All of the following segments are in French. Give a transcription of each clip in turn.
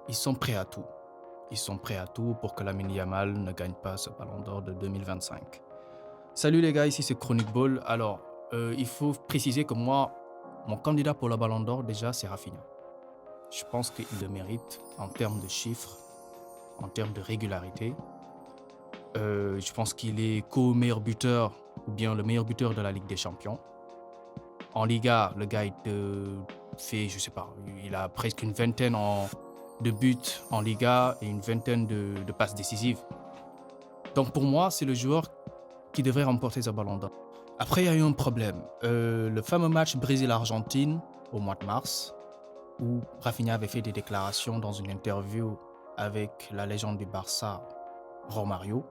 Ils sont prêts à tout. Ils sont prêts à tout pour que Lamine Yamal ne gagne pas ce ballon d'or de 2025. Salut les gars, ici c'est Chronique Ball. Alors, il faut préciser que moi, mon candidat pour le ballon d'or, déjà, c'est Rafinha. Je pense qu'il le mérite en termes de chiffres, en termes de régularité. Je pense qu'il est co-meilleur buteur ou bien le meilleur buteur de la Ligue des Champions. En Liga, le gars il te fait, je sais pas, il a presque une vingtaine de buts en Liga et une vingtaine de passes décisives. Donc pour moi, c'est le joueur qui devrait remporter ce ballon d'or. Après, il y a eu un problème. Le fameux match Brésil-Argentine au mois de mars, où Rafinha avait fait des déclarations dans une interview avec la légende du Barça, Romario,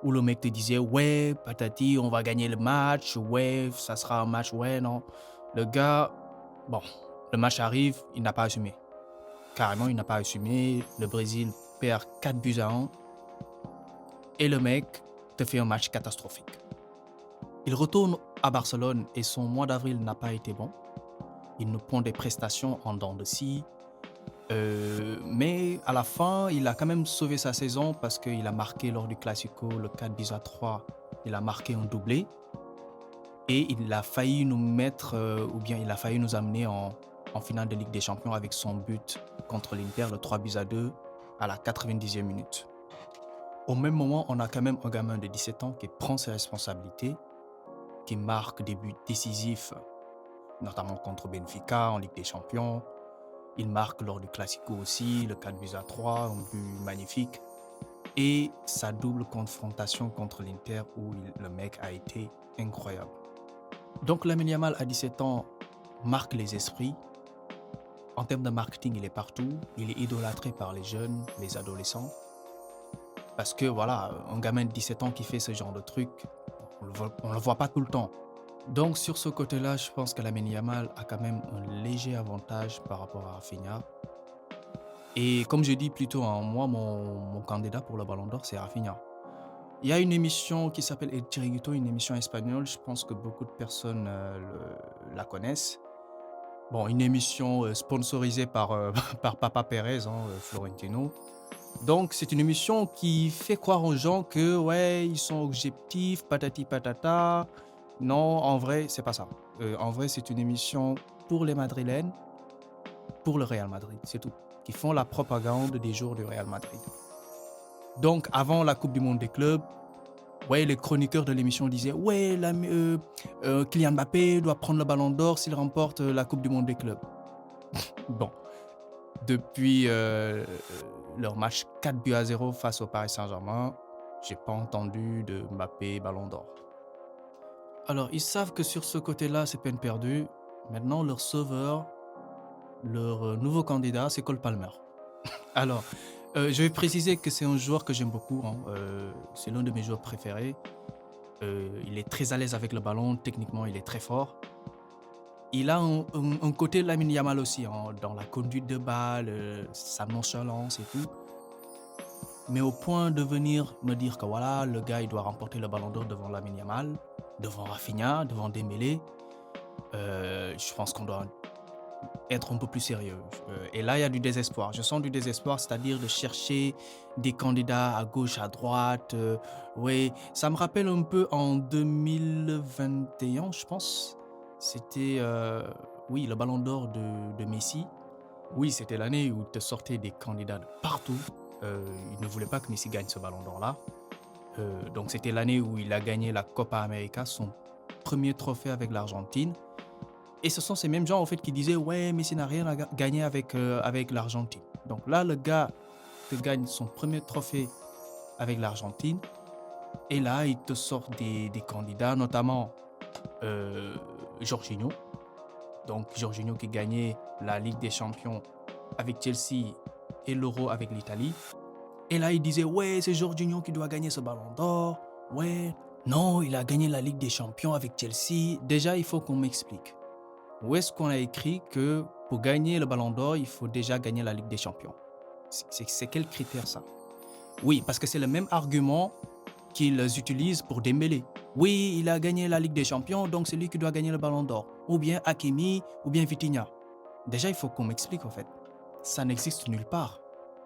où le mec te disait ouais, patati, on va gagner le match, ouais, ça sera un match, ouais, non. Le gars, bon, le match arrive, il n'a pas assumé. Carrément, il n'a pas assumé. Le Brésil perd 4-1 et le mec te fait un match catastrophique. Il retourne à Barcelone et son mois d'avril n'a pas été bon. Il nous prend des prestations en dents de scie. Mais à la fin, il a quand même sauvé sa saison parce qu'il a marqué lors du Classico le 4-3. Il a marqué un doublé. Et il a failli nous mettre, ou bien il a failli nous amener en finale de Ligue des Champions avec son but contre l'Inter, le 3-2 à la 90e minute. Au même moment, on a quand même un gamin de 17 ans qui prend ses responsabilités, qui marque des buts décisifs, notamment contre Benfica en Ligue des Champions. Il marque lors du Classico aussi, le 4-3, un but magnifique. Et sa double confrontation contre l'Inter où le mec a été incroyable. Donc Lamine Yamal à 17 ans marque les esprits. En termes de marketing, il est partout. Il est idolâtré par les jeunes, les adolescents. Parce que voilà, un gamin de 17 ans qui fait ce genre de truc, on le voit pas tout le temps. Donc sur ce côté-là, je pense que Lamine Yamal a quand même un léger avantage par rapport à Rafinha. Et comme je dis plus tôt, hein, moi, mon candidat pour le Ballon d'Or, c'est Rafinha. Il y a une émission qui s'appelle El Chiringuito, une émission espagnole. Je pense que beaucoup de personnes la connaissent. Bon, une émission sponsorisée par, par Papa Pérez, hein, Florentino. Donc, c'est une émission qui fait croire aux gens que, ouais, ils sont objectifs, patati patata. Non, en vrai, c'est pas ça. En vrai, c'est une émission pour les Madrilènes, pour le Real Madrid, c'est tout. Qui font la propagande des jours du Real Madrid. Donc, avant la Coupe du Monde des clubs, ouais, les chroniqueurs de l'émission disaient ouais, Kylian Mbappé doit prendre le ballon d'or s'il remporte la Coupe du Monde des clubs. Bon, depuis leur match 4-0 face au Paris Saint-Germain, j'ai pas entendu de Mbappé ballon d'or. Alors, ils savent que sur ce côté-là, c'est peine perdue. Maintenant, leur sauveur, leur nouveau candidat, c'est Cole Palmer. Alors, je vais préciser que c'est un joueur que j'aime beaucoup. Hein. C'est l'un de mes joueurs préférés. Il est très à l'aise avec le ballon. Techniquement, il est très fort. Il a un côté Lamine Yamal aussi, hein, dans la conduite de balle, sa nonchalance et tout. Mais au point de venir me dire que voilà, le gars, il doit remporter le ballon d'or devant Lamine Yamal, devant Rafinha, devant Dembélé, je pense qu'on doit être un peu plus sérieux. Et là, il y a du désespoir. Je sens du désespoir, c'est-à-dire de chercher des candidats à gauche, à droite. Oui, ça me rappelle un peu en 2021, je pense. C'était, oui, le ballon d'or de Messi. Oui, c'était l'année où te sortaient des candidats de partout. Ils ne voulaient pas que Messi gagne ce ballon d'or-là. Donc, c'était l'année où il a gagné la Copa América, son premier trophée avec l'Argentine. Et ce sont ces mêmes gens en fait qui disaient ouais, Messi n'a rien à gagner avec l'Argentine. Donc là, le gars te gagne son premier trophée avec l'Argentine. Et là, il te sort des candidats, notamment euh, Jorginho. Donc Jorginho qui gagnait la Ligue des Champions avec Chelsea et l'Euro avec l'Italie. Et là, il disait ouais, c'est Jorginho qui doit gagner ce ballon d'or. Ouais, non, il a gagné la Ligue des Champions avec Chelsea. Déjà, il faut qu'on m'explique. Où est-ce qu'on a écrit que pour gagner le ballon d'or, il faut déjà gagner la Ligue des Champions? C'est quel critère ça? Oui, parce que c'est le même argument qu'ils utilisent pour Dembélé. Oui, il a gagné la Ligue des Champions, donc c'est lui qui doit gagner le ballon d'or. Ou bien Hakimi, ou bien Vitinha. Déjà, il faut qu'on m'explique en fait. Ça n'existe nulle part.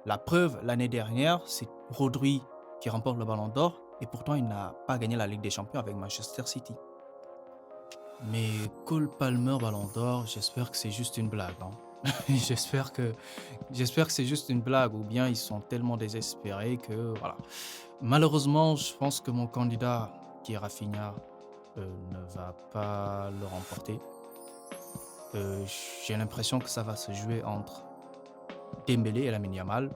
La preuve, l'année dernière, c'est Rodri qui remporte le Ballon d'Or et pourtant il n'a pas gagné la Ligue des Champions avec Manchester City. Mais Cole Palmer Ballon d'Or, j'espère que c'est juste une blague, hein. J'espère que j'espère que c'est juste une blague ou bien ils sont tellement désespérés que voilà. Malheureusement, je pense que mon candidat qui est Rafinha, ne va pas le remporter. Heu, j'ai l'impression que ça va se jouer entre Dembélé et Lamine Yamal.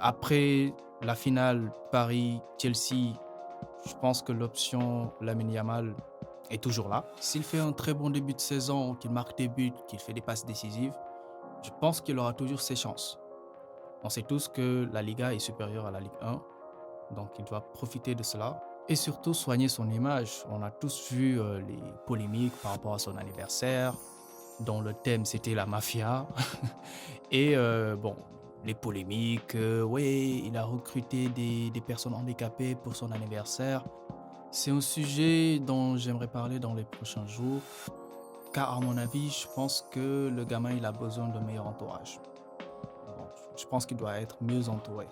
Après la finale Paris-Chelsea, je pense que l'option Lamine Yamal est toujours là. S'il fait un très bon début de saison, qu'il marque des buts, qu'il fait des passes décisives, je pense qu'il aura toujours ses chances. On sait tous que la Liga est supérieure à la Ligue 1, donc il doit profiter de cela et surtout soigner son image. On a tous vu les polémiques par rapport à son anniversaire, dont le thème c'était la mafia. Et bon, les polémiques, ouais, il a recruté des personnes handicapées pour son anniversaire. C'est un sujet dont j'aimerais parler dans les prochains jours, car à mon avis, je pense que le gamin, il a besoin d'un meilleur entourage. Bon, je pense qu'il doit être mieux entouré,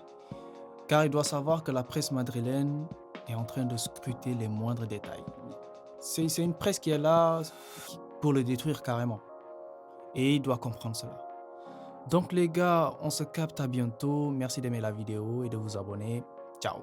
car il doit savoir que la presse madrilène est en train de scruter les moindres détails. C'est une presse qui est là pour le détruire carrément, et il doit comprendre cela. Donc les gars, on se capte à bientôt. Merci d'aimer la vidéo et de vous abonner. Ciao.